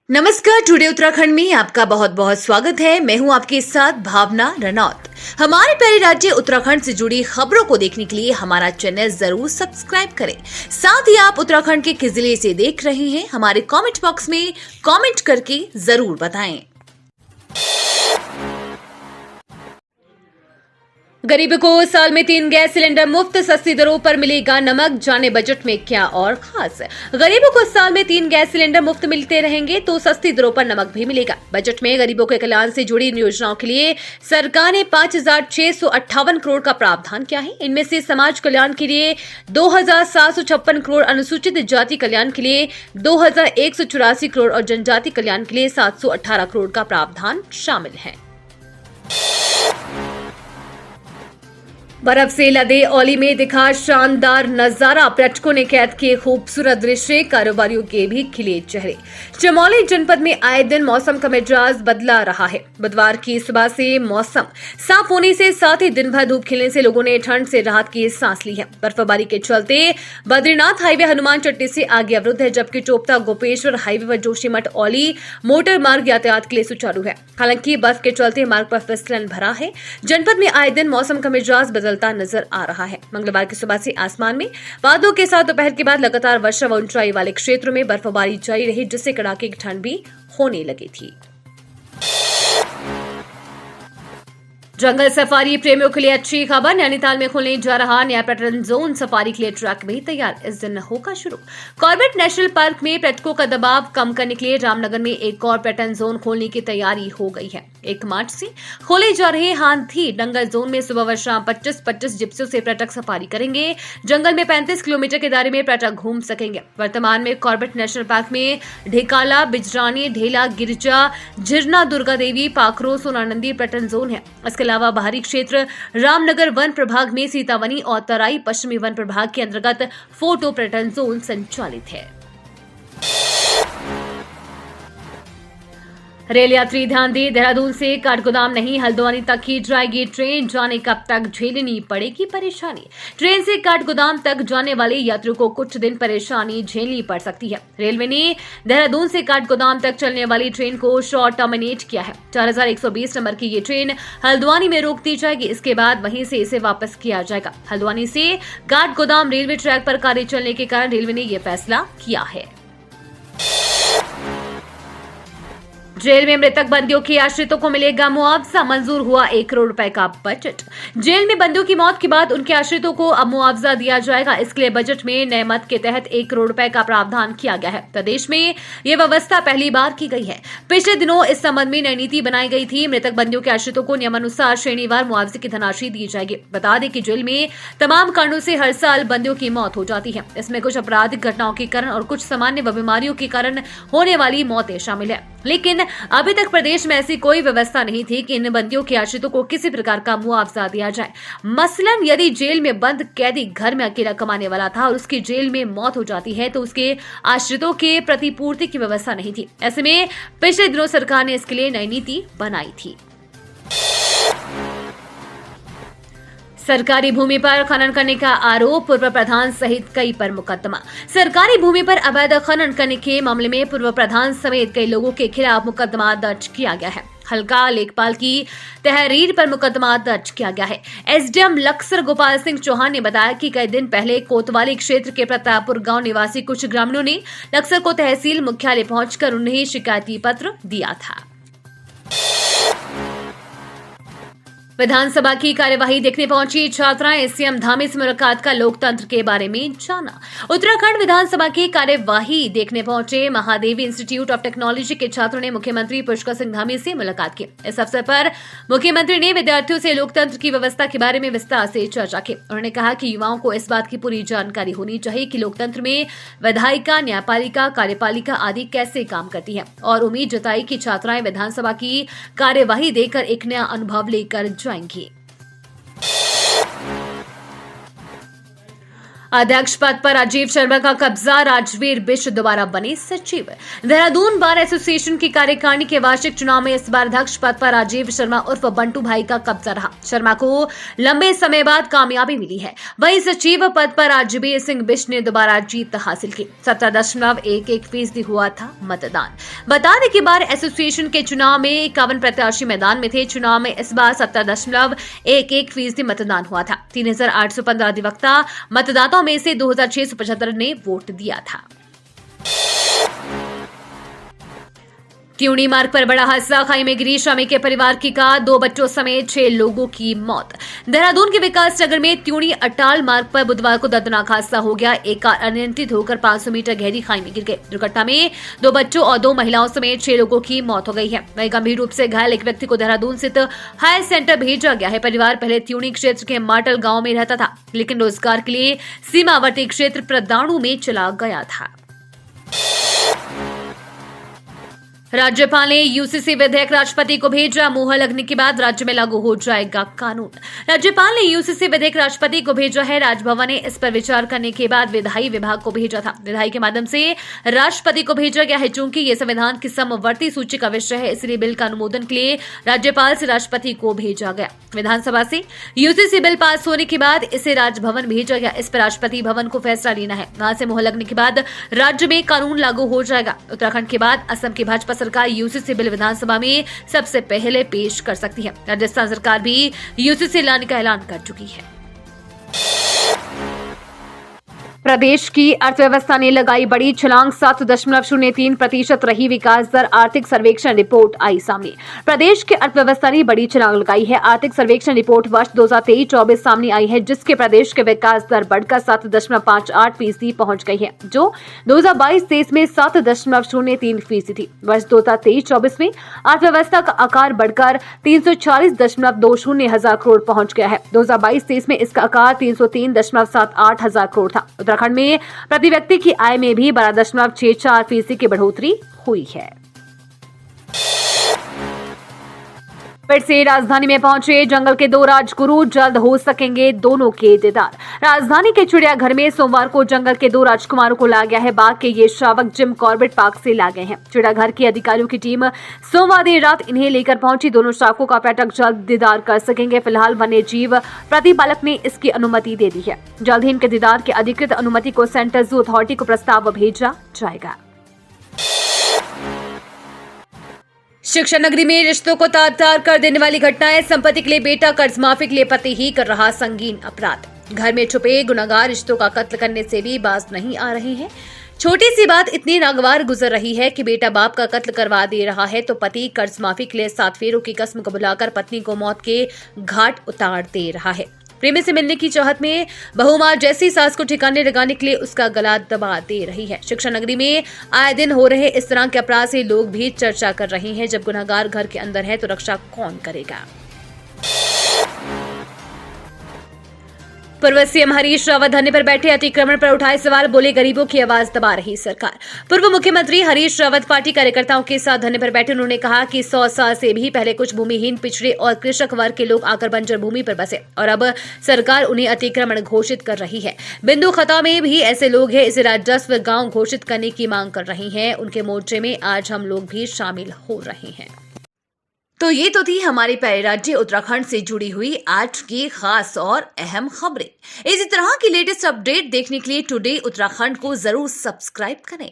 नमस्कार। टुडे उत्तराखंड में आपका बहुत बहुत स्वागत है। मैं हूं आपके साथ भावना रनौत। हमारे प्यारे राज्य उत्तराखंड से जुड़ी खबरों को देखने के लिए हमारा चैनल जरूर सब्सक्राइब करें। साथ ही आप उत्तराखंड के किस जिले से देख रहे हैं हमारे कमेंट बॉक्स में कमेंट करके जरूर बताएं। गरीबों को साल में 3 गैस सिलेंडर मुफ्त, सस्ती दरों पर मिलेगा नमक। जाने बजट में क्या और खास। गरीबों को साल में 3 गैस सिलेंडर मुफ्त मिलते रहेंगे तो सस्ती दरों पर नमक भी मिलेगा। बजट में गरीबों के कल्याण से जुड़ी इन योजनाओं के लिए सरकार ने 5,658 करोड़ का प्रावधान किया है। इनमें से समाज कल्याण के लिए 2,756 करोड़, अनुसूचित जाति कल्याण के लिए 2,184 करोड़ और जनजाति कल्याण के लिए 718 करोड़ का प्रावधान शामिल है। बर्फ से लदे औली में दिखा शानदार नजारा, पर्यटकों ने कैद किए खूबसूरत दृश्य, कारोबारियों के भी खिले चेहरे। चमोली जनपद में आए दिन मौसम का मिजाज बदला रहा है। बुधवार की सुबह से मौसम साफ होने से साथ ही दिन भर धूप खिलने से लोगों ने ठंड से राहत की सांस ली है। बर्फबारी के चलते बद्रीनाथ हाईवे हनुमान चट्टी से आगे अवरुद्ध है, जबकि चोपता गोपेश्वर हाईवे व जोशीमठ औली मोटर मार्ग यातायात के लिए सुचारू है। हालांकि बर्फ के चलते मार्ग पर फिसलन भरा है। जनपद में आए दिन मौसम का मिजाज बदलता नजर आ रहा है। मंगलवार की सुबह से आसमान में बादलों के साथ दोपहर के बाद लगातार वर्षा व ऊंचाई वाले क्षेत्रों में बर्फबारी जारी रही, जिससे कड़ाके की ठंड भी होने लगी थी। जंगल सफारी प्रेमियों के लिए अच्छी खबर। नैनीताल में खुलने जा रहा नया पर्यटन जोन सफारी के लिए ट्रैक भी तैयार, इस दिन होगा शुरू। कॉर्बेट नेशनल पार्क में पर्यटकों का दबाव कम करने के लिए रामनगर में एक और पर्यटन जोन खोलने की तैयारी हो गई है। 1 मार्च से खोले जा रहे हाथी दंगल जोन में सुबह व शाम 25 जिप्सियों से पर्यटक सफारी करेंगे। जंगल में 35 किलोमीटर के दायरे में पर्यटक घूम सकेंगे। वर्तमान में कॉर्बेट नेशनल पार्क में ढेकाला, बिजरानी, ढेला, गिरजा, झिरना, दुर्गा देवी, पाखरो, सोनानंदी पर्यटन जोन है। इसके अलावा बाहरी क्षेत्र रामनगर वन प्रभाग में सीतावनी और तराई पश्चिमी वन प्रभाग के अंतर्गत फोटो पर्यटन जोन संचालित है। रेल यात्री ध्यान दें, देहरादून से काठगोदाम नहीं हल्द्वानी तक ही जाएगी ट्रेन। जाने कब तक झेलनी पड़ेगी परेशानी। ट्रेन से काठगोदाम तक जाने वाले यात्रियों को कुछ दिन परेशानी झेलनी पड़ सकती है। रेलवे ने देहरादून से काठगोदाम तक चलने वाली ट्रेन को शॉर्ट टर्मिनेट किया है। 4120 नंबर की ये ट्रेन हल्द्वानी में रोक दी जाएगी। इसके बाद वहीं से इसे वापस किया जाएगा। हल्द्वानी से काठगोदाम रेलवे ट्रैक पर कार्य चलने के कारण रेलवे ने यह फैसला किया है। जेल में मृतक बंदियों के आश्रितों को मिलेगा मुआवजा, मंजूर हुआ 1 करोड़ रुपए का बजट। जेल में बंदियों की मौत के बाद उनके आश्रितों को अब मुआवजा दिया जाएगा। इसके लिए बजट में नए मद के तहत 1 करोड़ रुपए का प्रावधान किया गया है। प्रदेश में यह व्यवस्था पहली बार की गई है। पिछले दिनों इस संबंध में नई नीति बनाई गई थी। मृतक बंदियों के आश्रितों को नियमानुसार श्रेणीवार मुआवजे की धनराशि दी जाएगी। बता दें कि जेल में तमाम कारणों से हर साल बंदियों की मौत हो जाती है। इसमें कुछ आपराधिक घटनाओं के कारण और कुछ सामान्य व बीमारियों के कारण होने वाली मौतें शामिल है। लेकिन अभी तक प्रदेश में ऐसी कोई व्यवस्था नहीं थी कि इन बंदियों के आश्रितों को किसी प्रकार का मुआवजा दिया जाए। मसलन यदि जेल में बंद कैदी घर में अकेला कमाने वाला था और उसकी जेल में मौत हो जाती है तो उसके आश्रितों के प्रतिपूर्ति की व्यवस्था नहीं थी। ऐसे में पिछले दिनों सरकार ने इसके लिए नई नीति बनाई थी। सरकारी भूमि पर खनन करने का आरोप, पूर्व प्रधान सहित कई पर मुकदमा। सरकारी भूमि पर अवैध खनन करने के मामले में पूर्व प्रधान समेत कई लोगों के खिलाफ मुकदमा दर्ज किया गया है। हल्का लेखपाल की तहरीर पर मुकदमा दर्ज किया गया है। एसडीएम लक्सर गोपाल सिंह चौहान ने बताया कि कई दिन पहले कोतवाली क्षेत्र के प्रतापपुर गांव निवासी कुछ ग्रामीणों ने लक्सर को तहसील मुख्यालय पहुंचकर उन्हें शिकायती पत्र दिया था। विधानसभा की कार्यवाही देखने पहुंची छात्राएं, सीएम धामी से मुलाकात का लोकतंत्र के बारे में जाना। उत्तराखंड विधानसभा की कार्यवाही देखने पहुंचे महादेवी इंस्टीट्यूट ऑफ टेक्नोलॉजी के छात्रों ने मुख्यमंत्री पुष्कर सिंह धामी से मुलाकात की। इस अवसर पर मुख्यमंत्री ने विद्यार्थियों से लोकतंत्र की व्यवस्था के बारे में विस्तार से चर्चा की। उन्होंने कहा कि युवाओं को इस बात की पूरी जानकारी होनी चाहिए कि लोकतंत्र में विधायिका, न्यायपालिका, कार्यपालिका आदि कैसे काम करती है और उम्मीद जताई कि छात्राएं विधानसभा की कार्यवाही देखकर एक नया अनुभव लेकर जाएंगी। अध्यक्ष पद पर राजीव शर्मा का कब्जा, राजवीर बिष्ट दोबारा बने सचिव। देहरादून बार एसोसिएशन की कार्यकारिणी के वार्षिक चुनाव में इस बार अध्यक्ष पद पर राजीव शर्मा उर्फ बंटू भाई का कब्जा रहा। शर्मा को लंबे समय बाद कामयाबी मिली है। वहीं सचिव पद पर राजवीर सिंह बिष्ट ने दोबारा जीत हासिल की। 17.11% हुआ था मतदान। बता दें कि बार एसोसिएशन के चुनाव में 51 प्रत्याशी मैदान में थे। चुनाव में इस बार 17.11% मतदान हुआ था। 3815 अधिवक्ता मतदाताओं में से 2675 ने वोट दिया था। त्यूणी मार्ग पर बड़ा हादसा, खाई में गिरी श्रमिक के परिवार की कार, 2 बच्चों समेत 6 लोगों की मौत। देहरादून के विकास नगर में त्यूणी अटाल मार्ग पर बुधवार को दर्दनाक हादसा हो गया। एक कार अनियंत्रित होकर 500 मीटर गहरी खाई में गिर गई। दुर्घटना में 2 बच्चों और 2 महिलाओं समेत 6 लोगों की मौत हो गई है। वहीं गंभीर रूप से घायल एक व्यक्ति को देहरादून स्थित हायर सेंटर भेजा गया है। परिवार पहले त्यूणी क्षेत्र के माटल गांव में रहता था, लेकिन रोजगार के लिए सीमावर्ती क्षेत्र प्रदाणु में चला गया था। राज्यपाल ने यूसीसी विधेयक राष्ट्रपति को भेजा। मुहर लगने के बाद राज्य में लागू हो जाएगा कानून। राज्यपाल ने यूसीसी विधेयक राष्ट्रपति को भेजा है। राजभवन ने इस पर विचार करने के बाद विधायी विभाग को भेजा था। विधायी के माध्यम से राष्ट्रपति को भेजा गया है। चूंकि ये संविधान की समवर्ती सूची का विषय है, इसलिए बिल का अनुमोदन के लिए राज्यपाल से राष्ट्रपति को भेजा गया। विधानसभा से यूसीसी बिल पास होने के बाद इसे राजभवन भेजा गया। इस पर राष्ट्रपति भवन को फैसला लेना है। वहां से मुहर लगने के बाद राज्य में कानून लागू हो जाएगा। उत्तराखंड के बाद असम की भाजपा सरकार यूसीसी बिल विधानसभा में सबसे पहले पेश कर सकती है। राजस्थान सरकार भी यूसीसी लाने का ऐलान कर चुकी है। प्रदेश की अर्थव्यवस्था ने लगाई बड़ी छलांग, 7.03% रही विकास दर। आर्थिक सर्वेक्षण रिपोर्ट आई सामने। प्रदेश की अर्थव्यवस्था ने बड़ी छलांग लगाई है। आर्थिक सर्वेक्षण रिपोर्ट वर्ष 2023-24 सामने आई है, जिसके प्रदेश के विकास दर बढ़कर 7.58% पहुंच गई है, जो 2022-23 में 7.03% थी। वर्ष 2023-24 में अर्थव्यवस्था का आकार बढ़कर 340.20 हजार करोड़ पहुंच गया है। 2022-23 में इसका आकार 303.78 हजार करोड़ था। उत्तराखंड में प्रति व्यक्ति की आय में भी 12.64% की बढ़ोतरी हुई है। फिर से राजधानी में पहुंचे जंगल के 2 राजगुरु, जल्द हो सकेंगे दोनों के दीदार। राजधानी के चिड़ियाघर में सोमवार को जंगल के 2 राजकुमारों को ला गया है। बाघ के ये शावक जिम कॉर्बेट पार्क से ला गए हैं। चिड़ियाघर की अधिकारियों की टीम सोमवार देर रात इन्हें लेकर पहुंची। दोनों शावकों का पर्यटक जल्द दीदार कर सकेंगे। फिलहाल वन्य जीव प्रतिपालक ने इसकी अनुमति दे दी है। जल्द ही इनके दीदार की अधिकृत अनुमति को सेंट्रल जू अथॉरिटी को प्रस्ताव भेजा जाएगा। शिक्षा नगरी में रिश्तों को तार-तार कर देने वाली घटनाएं। संपत्ति के लिए बेटा, कर्ज माफी के लिए पति ही कर रहा संगीन अपराध। घर में छुपे गुनहगार रिश्तों का कत्ल करने से भी बाज नहीं आ रहे हैं। छोटी सी बात इतनी नागवार गुजर रही है कि बेटा बाप का कत्ल करवा दे रहा है तो पति कर्ज माफी के लिए 7 फेरों की कसम को बुलाकर पत्नी को मौत के घाट उतार दे रहा है। प्रेमी से मिलने की चाहत में बहू मां जैसी सास को ठिकाने लगाने के लिए उसका गला दबा दे रही है। शिक्षा नगरी में आए दिन हो रहे इस तरह के अपराध से लोग भी चर्चा कर रहे हैं। जब गुनहगार घर के अंदर है तो रक्षा कौन करेगा। पूर्व सीएम हरीश रावत धरने पर बैठे, अतिक्रमण पर उठाए सवाल, बोले गरीबों की आवाज दबा रही सरकार। पूर्व मुख्यमंत्री हरीश रावत पार्टी कार्यकर्ताओं के साथ धरने पर बैठे। उन्होंने कहा कि 100 साल से भी पहले कुछ भूमिहीन, पिछड़े और कृषक वर्ग के लोग आकर बंजर भूमि पर बसे और अब सरकार उन्हें अतिक्रमण घोषित कर रही है। बिंदु खता में भी ऐसे लोग हैं, इसे राजस्व गांव घोषित करने की मांग कर रही हैं। उनके मोर्चे में आज हम लोग भी शामिल हो रहे हैं। तो ये तो थी हमारे प्यारे राज्य उत्तराखंड से जुड़ी हुई आज की खास और अहम खबरें। इसी तरह की लेटेस्ट अपडेट देखने के लिए टुडे उत्तराखंड को जरूर सब्सक्राइब करें।